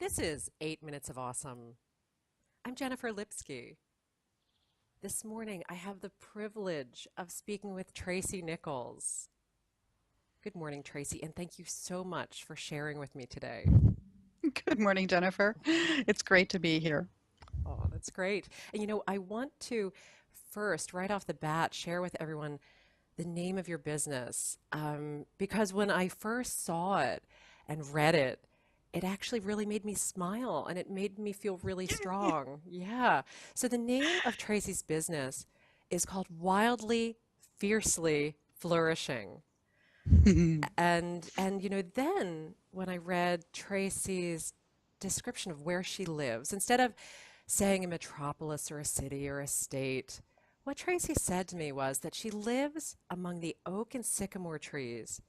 This is 8 Minutes of Awesome. I'm Jennifer Lipsky. This morning, I have the privilege of speaking with Tracie Nichols. Good morning, Tracie, and thank you so much for sharing with me today. Good morning, Jennifer. It's great to be here. Oh, that's great. And I want to first, right off the bat, share with everyone the name of your business. Because when I first saw it and read it, it actually really made me smile and it made me feel really strong. Yeah. So the name of Tracie's business is called Wildly, Fiercely Flourishing. And then when I read Tracie's description of where she lives, instead of saying a metropolis or a city or a state, what Tracie said to me was that she lives among the oak and sycamore trees,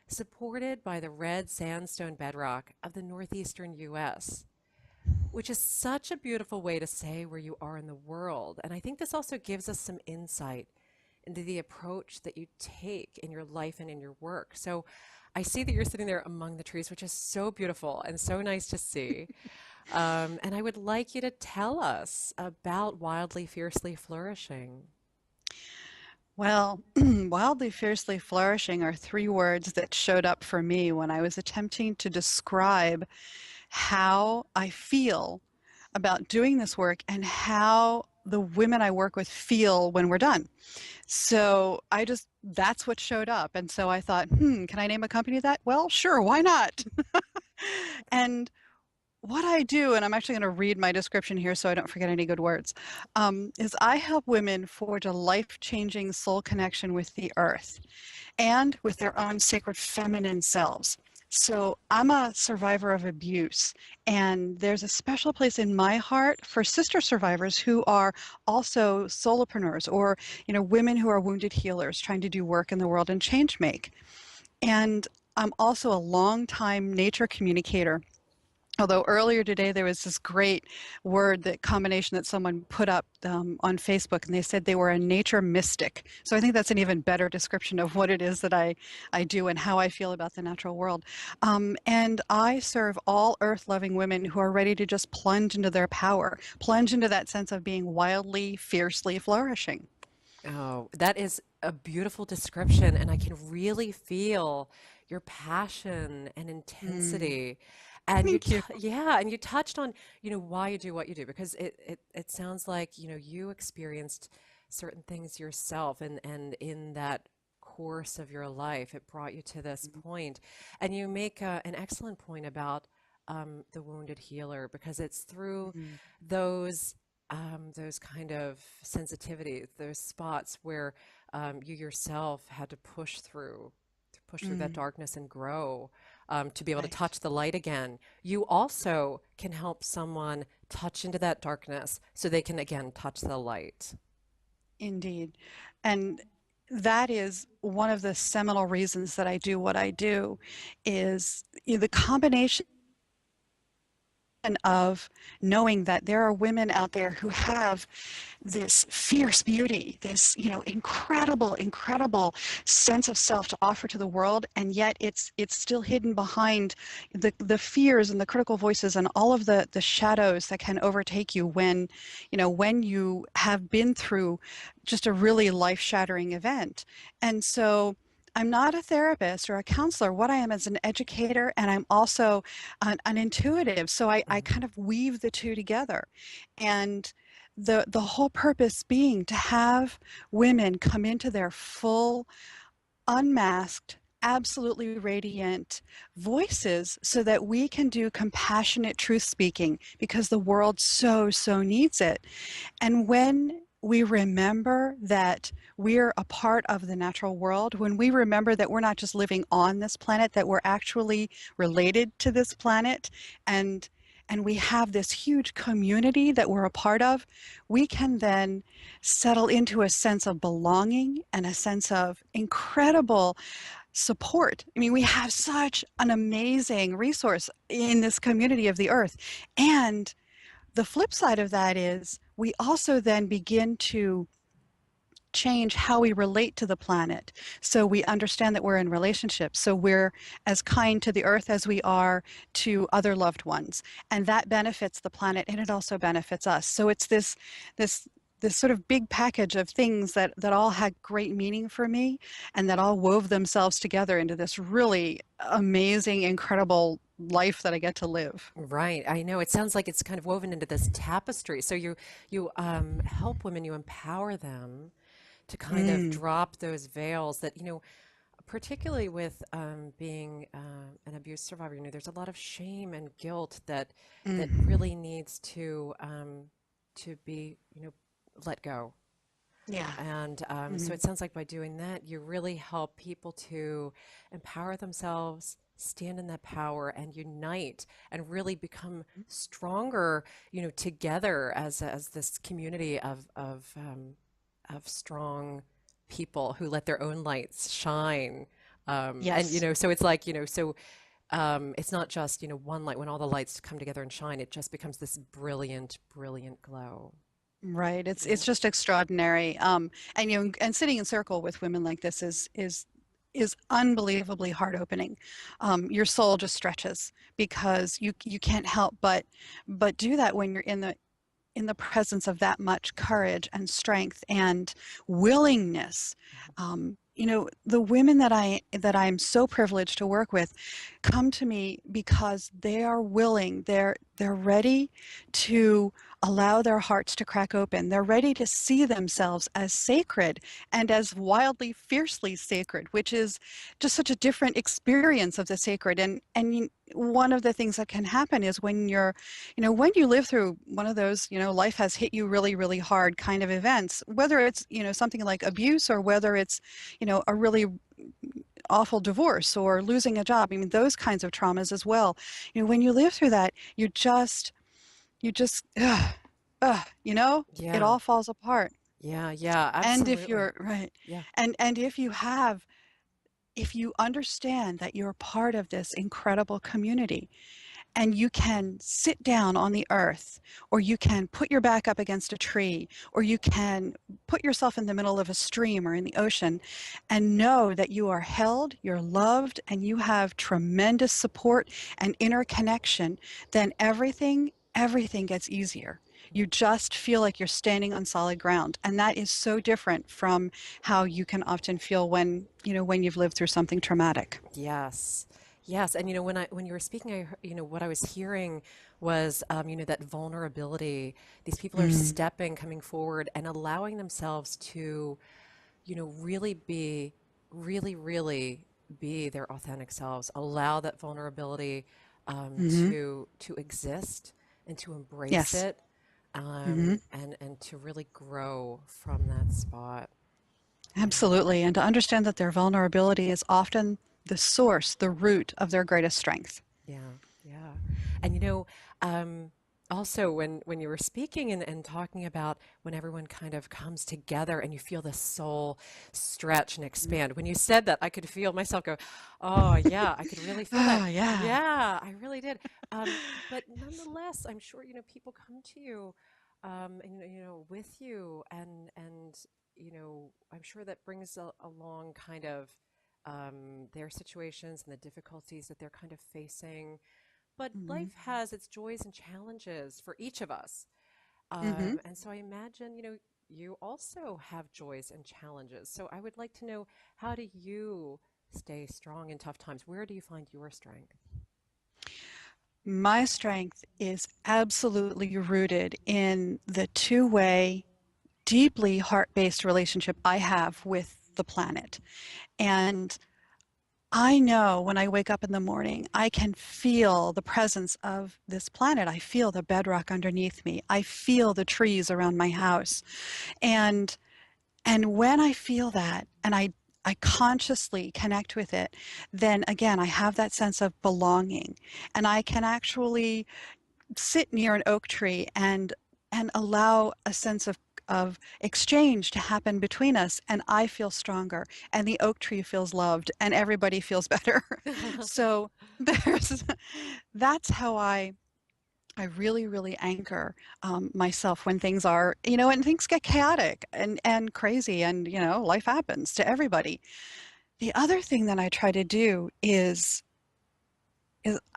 supported by the red sandstone bedrock of the northeastern US, which is such a beautiful way to say where you are in the world. And I think this also gives us some insight into the approach that you take in your life and in your work. So I see that you're sitting there among the trees, which is so beautiful and so nice to see. And I would like you to tell us about Wildly Fiercely Flourishing. Wildly, fiercely flourishing are three words that showed up for me when I was attempting to describe how I feel about doing this work and how the women I work with feel when we're done. That's what showed up. And so I thought, can I name a company that? Well, sure, why not? And what I do, and I'm actually going to read my description here so I don't forget any good words, is I help women forge a life-changing soul connection with the earth and with their own sacred feminine selves. So I'm a survivor of abuse, and there's a special place in my heart for sister survivors who are also solopreneurs or, women who are wounded healers trying to do work in the world and change make. And I'm also a longtime nature communicator. Although earlier today there was this great word, that combination that someone put up on Facebook, and they said they were a nature mystic. So I think that's an even better description of what it is that I do and how I feel about the natural world. And I serve all earth-loving women who are ready to just plunge into their power, plunge into that sense of being wildly, fiercely flourishing. Oh, that is a beautiful description, and I can really feel your passion and Mm, intensity. And thank you. yeah, and you touched on, why you do what you do, because it sounds like, you experienced certain things yourself, and in that course of your life, it brought you to this point. And you make an excellent point about the wounded healer, because it's through Mhm. those kind of sensitivities, those spots where you yourself had to push through that Mm, darkness and grow, to be able to right. touch the light again. You also can help someone touch into that darkness so they can again touch the light. Indeed. And that is one of the seminal reasons that I do what I do is the combination of knowing that there are women out there who have this fierce beauty, this, incredible sense of self to offer to the world, and yet it's still hidden behind the fears and the critical voices and all of the shadows that can overtake you when you have been through just a really life-shattering event. And so I'm not a therapist or a counselor. What I am is an educator, and I'm also an intuitive. So I Mhm. kind of weave the two together. And the whole purpose being to have women come into their full, unmasked, absolutely radiant voices so that we can do compassionate truth speaking because the world so needs it. And when we remember that we're a part of the natural world, when we remember that we're not just living on this planet, that we're actually related to this planet, and and we have this huge community that we're a part of, we can then settle into a sense of belonging and a sense of incredible support. I mean, we have such an amazing resource in this community of the earth. And the flip side of that is we also then begin change how we relate to the planet. So we understand that we're in relationships. So we're as kind to the earth as we are to other loved ones. And that benefits the planet and it also benefits us. So it's this this sort of big package of things that all had great meaning for me and that all wove themselves together into this really amazing, incredible life that I get to live. Right. I know. It sounds like it's kind of woven into this tapestry. So you help women, you empower them to kind of Mm, drop those veils that, particularly with being an abuse survivor, there's a lot of shame and guilt that mm, really needs to be, let go. yeah. And so Mhm. it sounds like by doing that, you really help people to empower themselves, stand in that power, and unite, and really become stronger, together as this community of strong people who let their own lights shine. And Yes. so it's like, it's not just, one light. When all the lights come together and shine, it just becomes this brilliant, brilliant glow. Right. It's Yeah. just extraordinary. And and sitting in circle with women like this is unbelievably heart opening. Your soul just stretches because you can't help but do that when you're in the presence of that much courage and strength and willingness. The women that I'm so privileged to work with come to me because they are willing. They're ready to allow their hearts to crack open. They're ready to see themselves as sacred and as wildly, fiercely sacred, which is just such a different experience of the sacred. One of the things that can happen is when you live through one of those, life has hit you really, really hard kind of events, whether it's, something like abuse or whether it's, a really awful divorce or losing a job. I mean, those kinds of traumas as well. When you live through that, you just, it Yeah. all falls apart. Yeah, yeah, And if absolutely. you're right, Yeah. and if you understand that you're part of this incredible community, and you can sit down on the earth, or you can put your back up against a tree, or you can put yourself in the middle of a stream or in the ocean and know that you are held, you're loved, and you have tremendous support and inner connection, then everything gets easier. You just feel like you're standing on solid ground. And that is so different from how you can often feel when you've lived through something traumatic. Yes. Yes. And when you were speaking, what I was hearing was that vulnerability. These people are Mm, stepping, coming forward and allowing themselves to, really be, really be their authentic selves. Allow that vulnerability hmm. to exist and to embrace Yes. it, Hmm. and to really grow from that spot. Yeah. Absolutely. And to understand that their vulnerability is often the source, the root of their greatest strength. Yeah, yeah. And also when you were speaking and talking about when everyone kind of comes together and you feel the soul stretch and expand, when you said that, I could feel myself go, oh yeah, I could really feel that. Ah, yeah. Yeah, I really did. But nonetheless, I'm sure, people come to you, and, with you and, I'm sure that brings along kind of their situations and the difficulties that they're kind of facing. But Hmm. life has its joys and challenges for each of us. Hmm. And so I imagine, you also have joys and challenges. So I would like to know, how do you stay strong in tough times? Where do you find your strength? My strength is absolutely rooted in the two-way, deeply heart-based relationship I have with the planet. And I know when I wake up in the morning, I can feel the presence of this planet. I feel the bedrock underneath me. I feel the trees around my house. And And when I feel that and I consciously connect with it, then again, I have that sense of belonging. And I can actually sit near an oak tree and allow a sense of exchange to happen between us, and I feel stronger and the oak tree feels loved and everybody feels better. So there's that's how I I really, really anchor myself when things are, you know, and things get chaotic and crazy, and you know, life happens to everybody. The other thing that I try to do is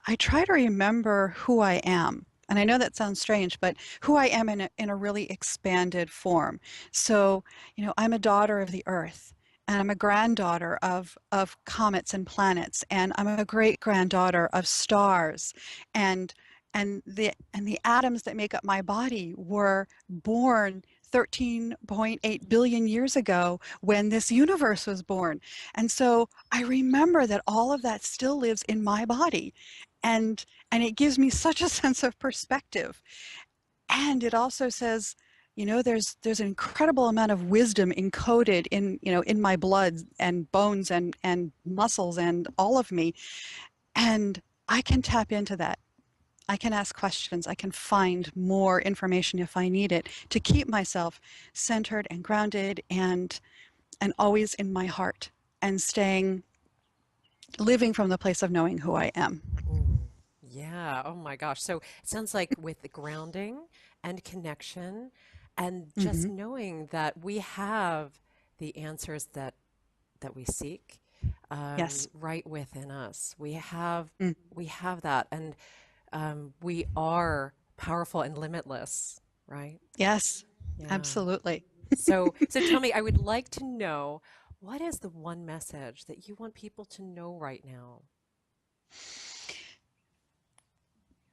I try to remember who I am. And I know that sounds strange, but who I am in a really expanded form. So, you know, I'm a daughter of the earth, and I'm a granddaughter of comets and planets, and I'm a great granddaughter of stars. And and the atoms that make up my body were born 13.8 billion years ago when this universe was born. And so I remember that all of that still lives in my body. And it gives me such a sense of perspective. And it also says, you know, there's an incredible amount of wisdom encoded in, you know, in my blood and bones and muscles and all of me. And I can tap into that. I can ask questions. I can find more information if I need it to keep myself centered and grounded and always in my heart and staying living from the place of knowing who I am. Mm, yeah. Oh my gosh. So it sounds like with the grounding and connection and just Hmm. knowing that we have the answers that we seek Yes. right within us. Mm. We have that, and we are powerful and limitless, right? Yes, Yeah. absolutely. So tell me, I would like to know what is the one message that you want people to know right now?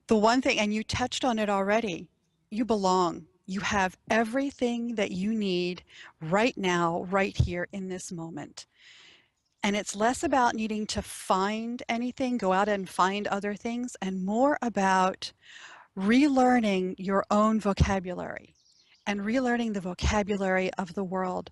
The one thing, and you touched on it already, you belong. You have everything that you need right now, right here in this moment. And it's less about needing to find anything, go out and find other things, and more about relearning your own vocabulary and relearning the vocabulary of the world,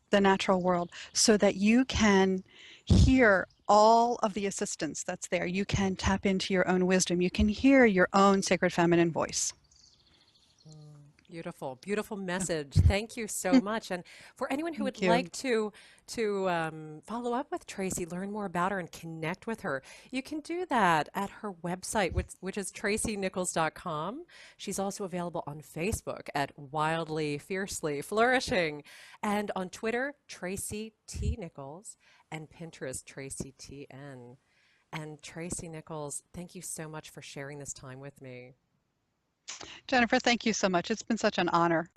the natural world, so that you can hear all of the assistance that's there. You can tap into your own wisdom. You can hear your own sacred feminine voice. Beautiful, beautiful message. Thank you so much. And for anyone who would Thank you. like to follow up with Tracie, learn more about her, and connect with her, you can do that at her website, which is tracienichols.com. She's also available on Facebook at Wildly, Fiercely Flourishing, and on Twitter, Tracie T. Nichols, and Pinterest, Tracie TN. And Tracie Nichols, thank you so much for sharing this time with me. Jennifer, thank you so much. It's been such an honor.